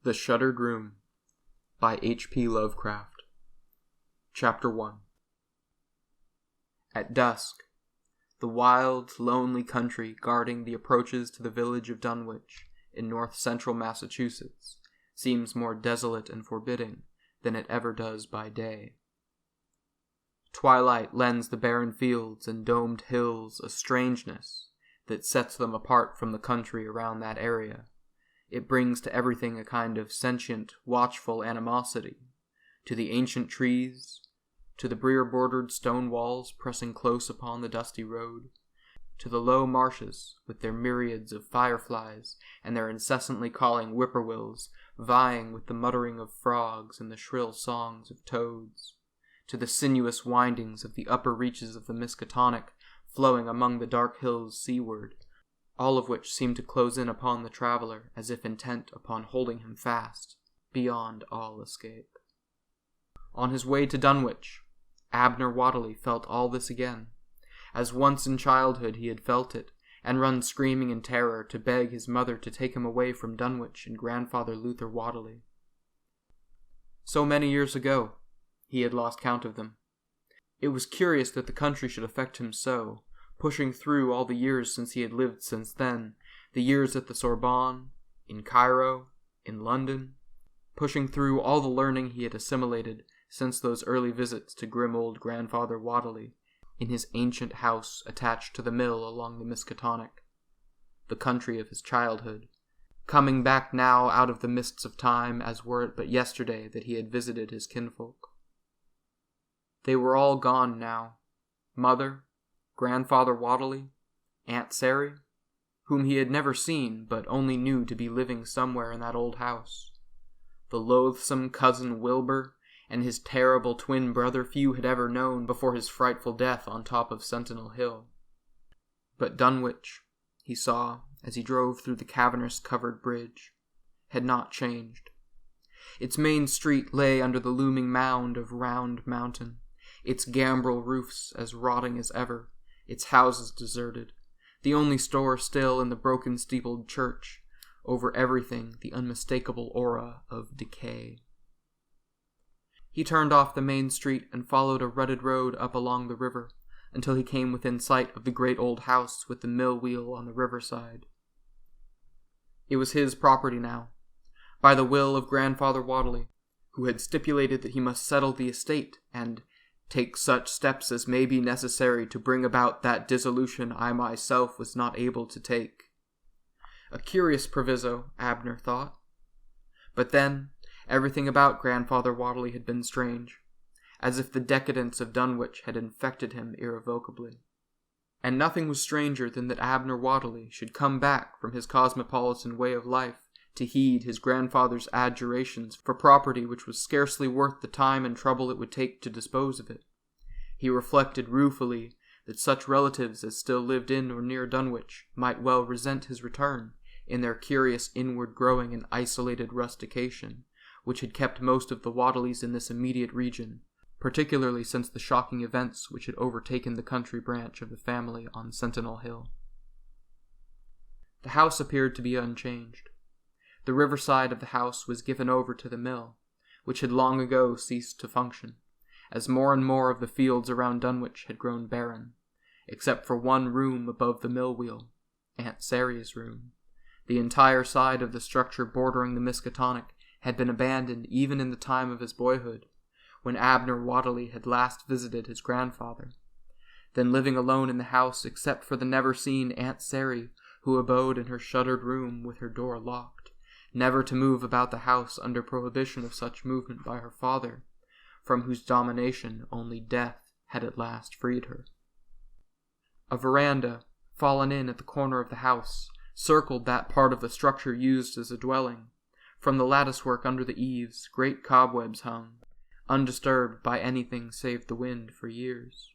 The Shuttered Room by H.P. Lovecraft. Chapter 1. At dusk, the wild, lonely country guarding the approaches to the village of Dunwich in north-central Massachusetts seems more desolate and forbidding than it ever does by day. Twilight lends the barren fields and domed hills a strangeness that sets them apart from the country around that area. It brings to everything a kind of sentient, watchful animosity, to the ancient trees, to the briar-bordered stone walls pressing close upon the dusty road, to the low marshes with their myriads of fireflies and their incessantly calling whippoorwills vying with the muttering of frogs and the shrill songs of toads, to the sinuous windings of the upper reaches of the Miskatonic flowing among the dark hills seaward, all of which seemed to close in upon the traveler as if intent upon holding him fast, beyond all escape. On his way to Dunwich, Abner Whateley felt all this again, as once in childhood he had felt it, and run screaming in terror to beg his mother to take him away from Dunwich and Grandfather Luther Whateley. So many years ago, he had lost count of them. It was curious that the country should affect him so, pushing through all the years since he had lived since then, the years at the Sorbonne, in Cairo, in London, pushing through all the learning he had assimilated since those early visits to grim old Grandfather Whateley, in his ancient house attached to the mill along the Miskatonic, the country of his childhood, coming back now out of the mists of time as were it but yesterday that he had visited his kinfolk. They were all gone now, Mother, Grandfather Whateley, Aunt Sarah, whom he had never seen but only knew to be living somewhere in that old house, the loathsome cousin Wilbur, and his terrible twin brother few had ever known before his frightful death on top of Sentinel Hill. But Dunwich, he saw as he drove through the cavernous covered bridge, had not changed. Its main street lay under the looming mound of Round Mountain, its gambrel roofs as rotting as ever, its houses deserted, the only store still in the broken steepled church, over everything the unmistakable aura of decay. He turned off the main street and followed a rutted road up along the river until he came within sight of the great old house with the mill wheel on the riverside. It was his property now, by the will of Grandfather Whateley, who had stipulated that he must settle the estate and take such steps as may be necessary to bring about that dissolution I myself was not able to take. A curious proviso, Abner thought. But then, everything about Grandfather Whateley had been strange, as if the decadence of Dunwich had infected him irrevocably. And nothing was stranger than that Abner Whateley should come back from his cosmopolitan way of life to heed his grandfather's adjurations for property which was scarcely worth the time and trouble it would take to dispose of it. He reflected ruefully that such relatives as still lived in or near Dunwich might well resent his return in their curious inward growing and isolated rustication, which had kept most of the Whateleys in this immediate region, particularly since the shocking events which had overtaken the country branch of the family on Sentinel Hill. The house appeared to be unchanged. The riverside of the house was given over to the mill, which had long ago ceased to function, as more and more of the fields around Dunwich had grown barren, except for one room above the mill wheel, Aunt Sarah's room. The entire side of the structure bordering the Miskatonic had been abandoned even in the time of his boyhood, when Abner Whateley had last visited his grandfather. Then living alone in the house except for the never-seen Aunt Sarah, who abode in her shuttered room with her door locked, never to move about the house under prohibition of such movement by her father, from whose domination only death had at last freed her. A veranda, fallen in at the corner of the house, circled that part of the structure used as a dwelling. From the latticework under the eaves, great cobwebs hung, undisturbed by anything save the wind for years.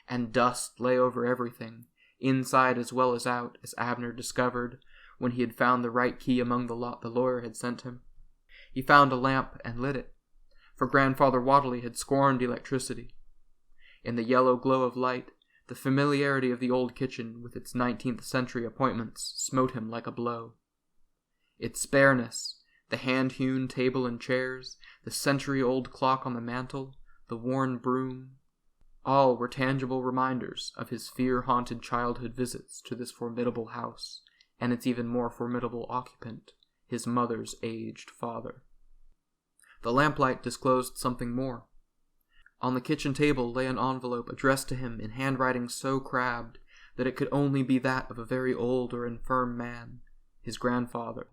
And dust lay over everything, inside as well as out, as Abner discovered when he had found the right key among the lot the lawyer had sent him. He found a lamp and lit it, for Grandfather Whateley had scorned electricity. In the yellow glow of light, the familiarity of the old kitchen with its 19th century appointments smote him like a blow. Its spareness, The hand-hewn table and chairs, the century-old clock on the mantel, the worn broom, all were tangible reminders of his fear-haunted childhood visits to this formidable house, and its even more formidable occupant, his mother's aged father. The lamplight disclosed something more. On the kitchen table lay an envelope addressed to him in handwriting so crabbed that it could only be that of a very old or infirm man, his grandfather.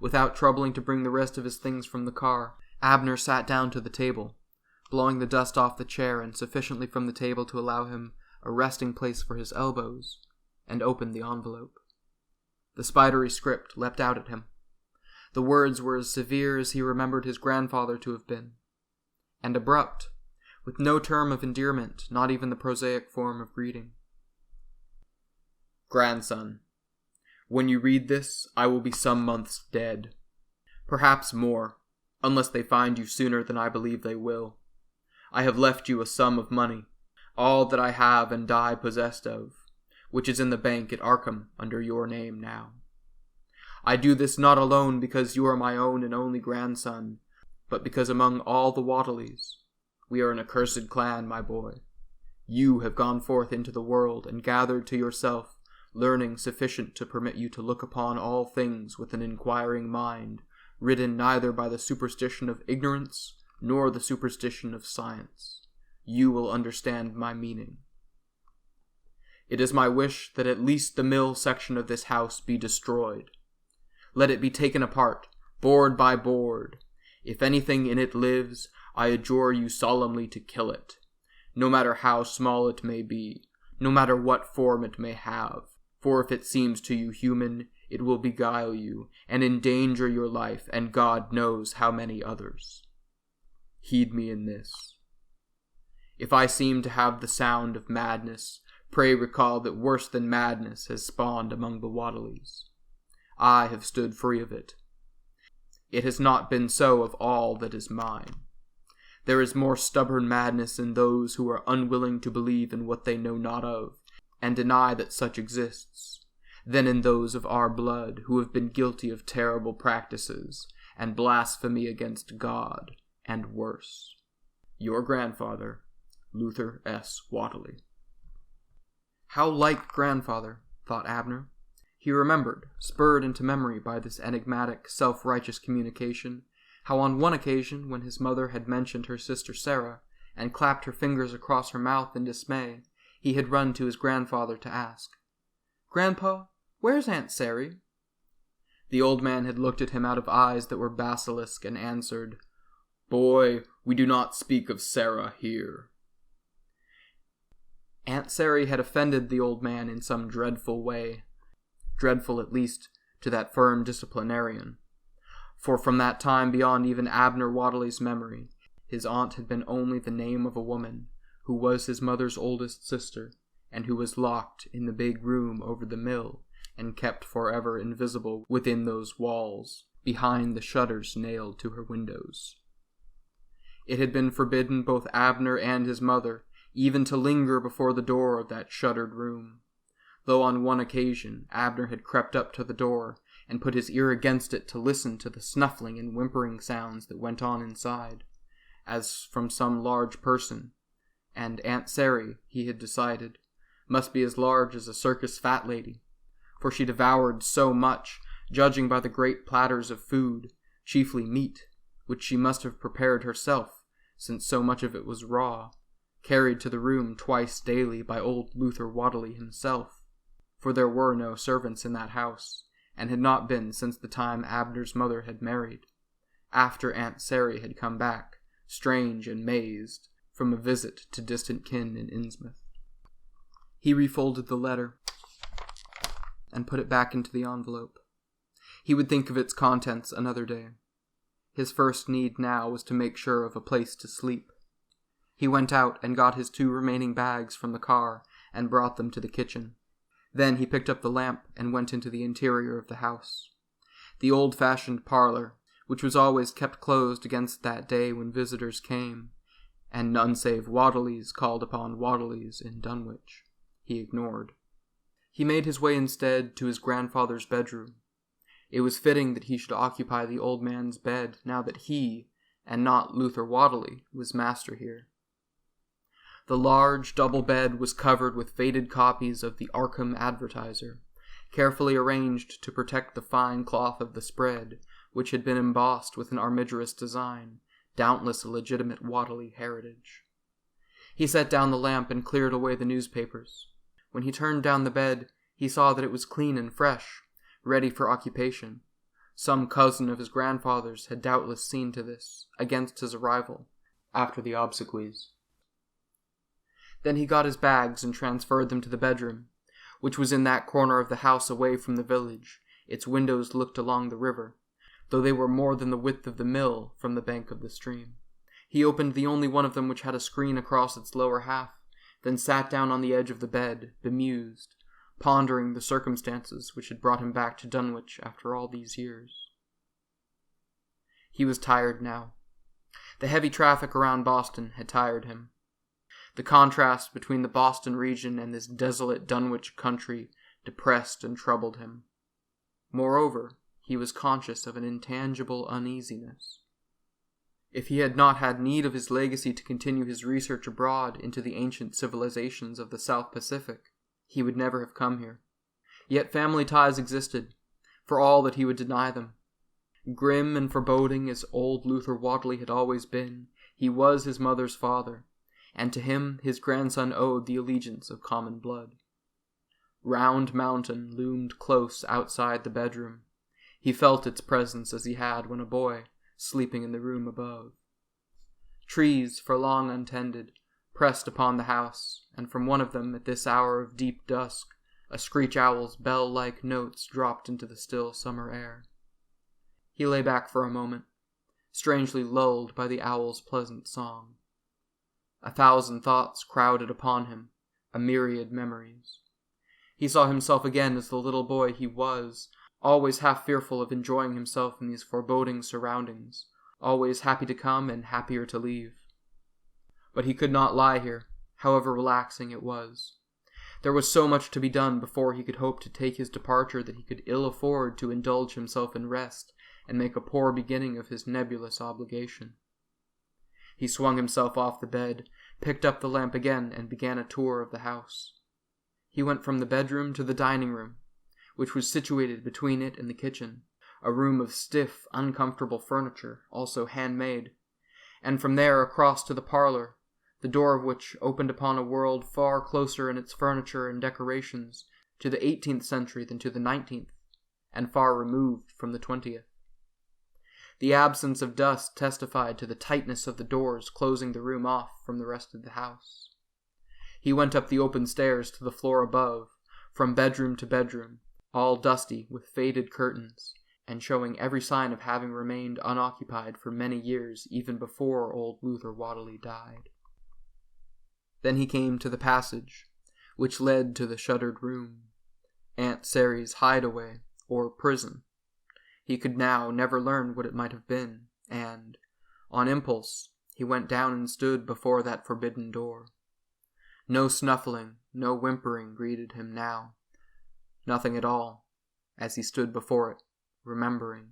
Without troubling to bring the rest of his things from the car, Abner sat down to the table, blowing the dust off the chair and sufficiently from the table to allow him a resting place for his elbows, and opened the envelope. The spidery script leapt out at him. The words were as severe as he remembered his grandfather to have been, and abrupt, with no term of endearment, not even the prosaic form of greeting. Grandson, when you read this, I will be some months dead. Perhaps more, unless they find you sooner than I believe they will. I have left you a sum of money, all that I have and die possessed of, which is in the bank at Arkham under your name now. I do this not alone because you are my own and only grandson, but because among all the Whateleys, we are an accursed clan, my boy. You have gone forth into the world and gathered to yourself learning sufficient to permit you to look upon all things with an inquiring mind, ridden neither by the superstition of ignorance nor the superstition of science. You will understand my meaning. It is my wish that at least the mill section of this house be destroyed. Let it be taken apart, board by board. If anything in it lives, I adjure you solemnly to kill it, no matter how small it may be, no matter what form it may have, for if it seems to you human, it will beguile you, and endanger your life, and God knows how many others. Heed me in this. If I seem to have the sound of madness, pray recall that worse than madness has spawned among the Whateleys. I have stood free of it. It has not been so of all that is mine. There is more stubborn madness in those who are unwilling to believe in what they know not of, and deny that such exists, than in those of our blood who have been guilty of terrible practices and blasphemy against God, and worse. Your grandfather, Luther S. Whateley. How like grandfather, thought Abner. He remembered, spurred into memory by this enigmatic, self-righteous communication, how on one occasion, when his mother had mentioned her sister Sarah, and clapped her fingers across her mouth in dismay, he had run to his grandfather to ask, "Grandpa, where's Aunt Sary?" The old man had looked at him out of eyes that were basilisk and answered, "Boy, we do not speak of Sarah here." Aunt Sary had offended the old man in some dreadful way, dreadful at least to that firm disciplinarian, for from that time beyond even Abner Whateley's memory, his aunt had been only the name of a woman, who was his mother's oldest sister, and who was locked in the big room over the mill, and kept forever invisible within those walls, behind the shutters nailed to her windows. It had been forbidden both Abner and his mother even to linger before the door of that shuttered room, though on one occasion Abner had crept up to the door and put his ear against it to listen to the snuffling and whimpering sounds that went on inside, as from some large person, and Aunt Sary, he had decided, must be as large as a circus fat lady, for she devoured so much, judging by the great platters of food, chiefly meat, which she must have prepared herself, since so much of it was raw, carried to the room twice daily by old Luther Whateley himself, for there were no servants in that house, and had not been since the time Abner's mother had married, after Aunt Sary had come back, strange and mazed, from a visit to distant kin in Innsmouth. He refolded the letter and put it back into the envelope. He would think of its contents another day. His first need now was to make sure of a place to sleep. He went out and got his 2 remaining bags from the car and brought them to the kitchen. Then he picked up the lamp and went into the interior of the house. The old-fashioned parlor, which was always kept closed against that day when visitors came, and none save Whateleys called upon Whateleys in Dunwich, he ignored. He made his way instead to his grandfather's bedroom. It was fitting that he should occupy the old man's bed now that he, and not Luther Whateley, was master here. The large double bed was covered with faded copies of the Arkham Advertiser, carefully arranged to protect the fine cloth of the spread, which had been embossed with an armigerous design, doubtless a legitimate Whateley heritage. He set down the lamp and cleared away the newspapers. When he turned down the bed, he saw that it was clean and fresh, ready for occupation. Some cousin of his grandfather's had doubtless seen to this, against his arrival, after the obsequies. Then he got his bags and transferred them to the bedroom, which was in that corner of the house away from the village. Its windows looked along the river, though they were more than the width of the mill from the bank of the stream. He opened the only one of them which had a screen across its lower half, then sat down on the edge of the bed, bemused, pondering the circumstances which had brought him back to Dunwich after all these years. He was tired now. The heavy traffic around Boston had tired him. The contrast between the Boston region and this desolate Dunwich country depressed and troubled him. Moreover, he was conscious of an intangible uneasiness. If he had not had need of his legacy to continue his research abroad into the ancient civilizations of the South Pacific, he would never have come here. Yet family ties existed, for all that he would deny them. Grim and foreboding as old Luther Whateley had always been, he was his mother's father, and to him his grandson owed the allegiance of common blood. Round Mountain loomed close outside the bedroom. He felt its presence as he had when a boy, sleeping in the room above. Trees, for long untended, pressed upon the house, and from one of them, at this hour of deep dusk, a screech owl's bell-like notes dropped into the still summer air. He lay back for a moment, strangely lulled by the owl's pleasant song. 1,000 thoughts crowded upon him, a myriad memories. He saw himself again as the little boy he was, always half fearful of enjoying himself in these foreboding surroundings, always happy to come and happier to leave. But he could not lie here, however relaxing it was. There was so much to be done before he could hope to take his departure that he could ill afford to indulge himself in rest and make a poor beginning of his nebulous obligation. He swung himself off the bed, picked up the lamp again, and began a tour of the house. He went from the bedroom to the dining room, which was situated between it and the kitchen, a room of stiff, uncomfortable furniture, also handmade, and from there across to the parlor, the door of which opened upon a world far closer in its furniture and decorations to the 18th century than to the 19th, and far removed from the 20th. The absence of dust testified to the tightness of the doors closing the room off from the rest of the house. He went up the open stairs to the floor above, from bedroom to bedroom, all dusty with faded curtains, and showing every sign of having remained unoccupied for many years even before old Luther Whateley died. Then he came to the passage, which led to the shuttered room, Aunt Sarah's hideaway, or prison. He could now never learn what it might have been, and, on impulse, he went down and stood before that forbidden door. No snuffling, no whimpering greeted him now. Nothing at all, as he stood before it, remembering,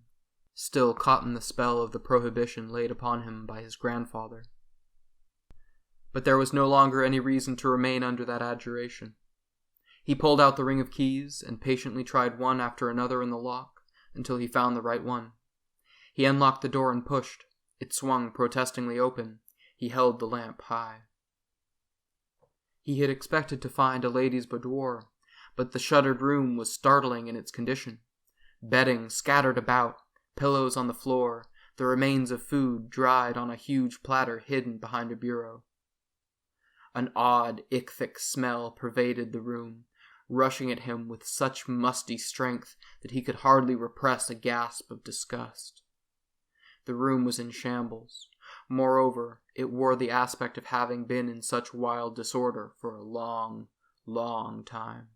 still caught in the spell of the prohibition laid upon him by his grandfather. But there was no longer any reason to remain under that adjuration. He pulled out the ring of keys and patiently tried one after another in the lock until he found the right one. He unlocked the door and pushed. It swung protestingly open. He held the lamp high. He had expected to find a lady's boudoir, but the shuttered room was startling in its condition. Bedding scattered about, pillows on the floor, the remains of food dried on a huge platter hidden behind a bureau. An odd, ichthic smell pervaded the room, rushing at him with such musty strength that he could hardly repress a gasp of disgust. The room was in shambles. Moreover, it wore the aspect of having been in such wild disorder for a long, long time.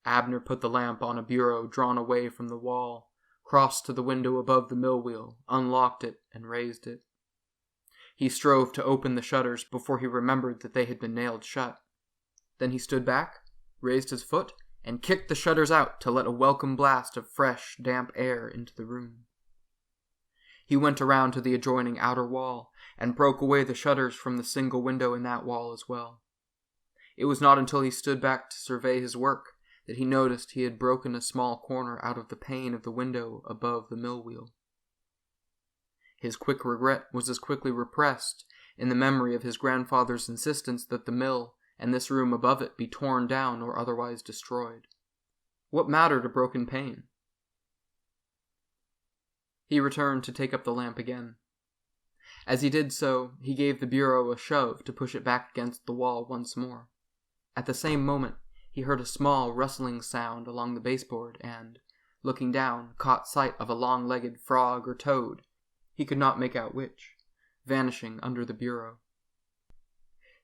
Abner put the lamp on a bureau drawn away from the wall, crossed to the window above the mill wheel, unlocked it, and raised it. He strove to open the shutters before he remembered that they had been nailed shut. Then he stood back, raised his foot, and kicked the shutters out to let a welcome blast of fresh, damp air into the room. He went around to the adjoining outer wall and broke away the shutters from the single window in that wall as well. It was not until he stood back to survey his work that he noticed he had broken a small corner out of the pane of the window above the mill wheel. His quick regret was as quickly repressed in the memory of his grandfather's insistence that the mill and this room above it be torn down or otherwise destroyed. What mattered a broken pane? He returned to take up the lamp again. As he did so, he gave the bureau a shove to push it back against the wall once more. At the same moment, he heard a small rustling sound along the baseboard and, looking down, caught sight of a long-legged frog or toad, he could not make out which, vanishing under the bureau.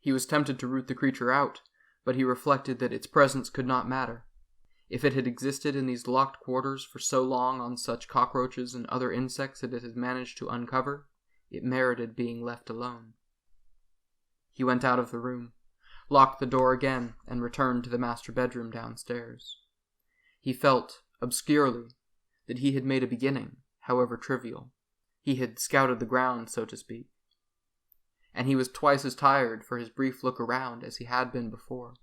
He was tempted to root the creature out, but he reflected that its presence could not matter. If it had existed in these locked quarters for so long on such cockroaches and other insects that it had managed to uncover, it merited being left alone. He went out of the room, locked the door again, and returned to the master bedroom downstairs. He felt, obscurely, that he had made a beginning, however trivial. He had scouted the ground, so to speak. And he was twice as tired for his brief look around as he had been before.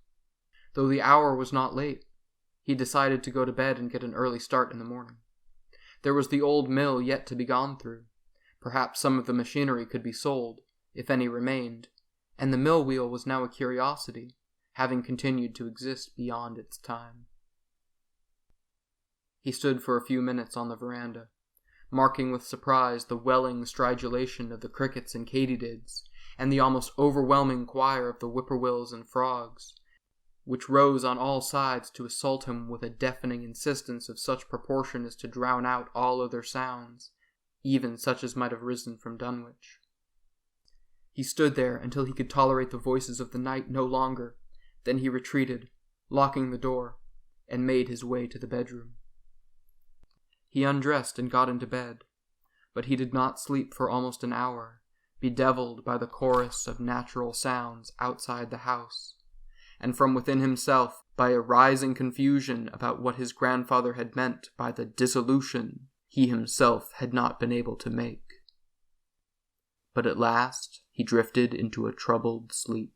Though the hour was not late, he decided to go to bed and get an early start in the morning. There was the old mill yet to be gone through. Perhaps some of the machinery could be sold, if any remained, and the mill wheel was now a curiosity, having continued to exist beyond its time. He stood for a few minutes on the veranda, marking with surprise the welling stridulation of the crickets and katydids, and the almost overwhelming choir of the whippoorwills and frogs, which rose on all sides to assault him with a deafening insistence of such proportion as to drown out all other sounds, even such as might have risen from Dunwich. He stood there until he could tolerate the voices of the night no longer. Then he retreated, locking the door, and made his way to the bedroom. He undressed and got into bed, but he did not sleep for almost an hour, bedeviled by the chorus of natural sounds outside the house, and from within himself by a rising confusion about what his grandfather had meant by the dissolution he himself had not been able to make. But at last he drifted into a troubled sleep.